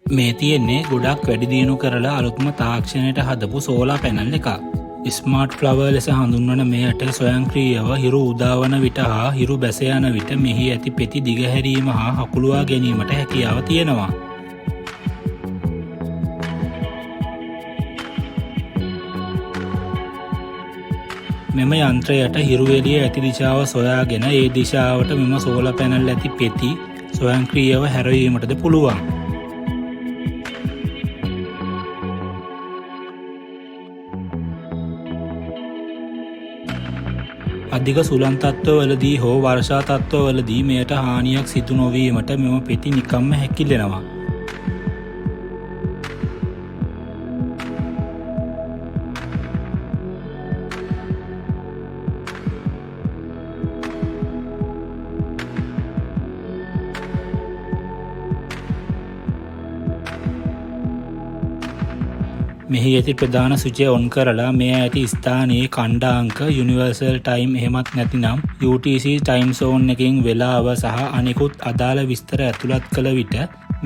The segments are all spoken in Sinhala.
මේ තියෙන්නේ ගොඩක් වැඩි දියුණු කරලා අලුත්ම තාක්ෂණයට හදපු සෝලා පැනල් එකක්. ස්මාර්ට් ෆ්ලවර් ලෙස හඳුන්වන මෙයට ස්වයංක්‍රීයව හිරු උදාවන විට හා හිරු බැස යන විට මෙහි ඇති පෙති දිගහැරීම හා හකුළුවා ගැනීමට හැකියාව තියෙනවා. මෙම යන්ත්‍රයට හිරු එළිය ඇති දිශාව සොයාගෙන ඒ දිශාවට මෙම සෝලා පැනල් ඇති පෙති ස්වයංක්‍රීයව හැරවීමටද පුළුවන්. අධික සුළං තත්ත්වවලදී හෝ වර්ෂා තත්ත්වවලදී මෙයට හානියක් සිදු නොවීමට මෙම පෙති නිකම්ම හැකිලෙනවා. මෙහි ඇති ප්‍රධාන සුචය ඔන් කරලා මේ ඇති ස්ථානයේ ඛණ්ඩාංක යුනිවර්සල් ටයිම් එහෙමත් නැතිනම් UTC ටයිම් සෝන් එකකින් වෙලාව සහ අනෙකුත් අදාළ විස්තර ඇතුළත් කළ විට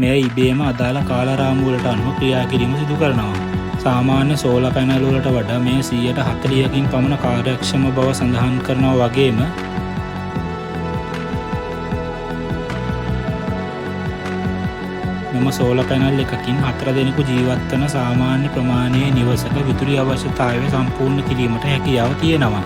මෙය ඉබේම අදාළ කාලරාමුවලට අනුව ක්‍රියා කිරීම සිදු කරනවා. සාමාන්‍ය සෝලා පැනල් වලට වඩා මේ 140කින් පමණ කාර්යක්ෂම බව සඳහන් කරනවා වගේම මෙම සෝලා පැනල් එකකින් 4 දෙනෙකු ජීවත් වන සාමාන්‍ය ප්‍රමාණයේ නිවසක විදුලි අවශ්‍යතාවය සම්පූර්ණ කිරීමට හැකියාව තියෙනවා.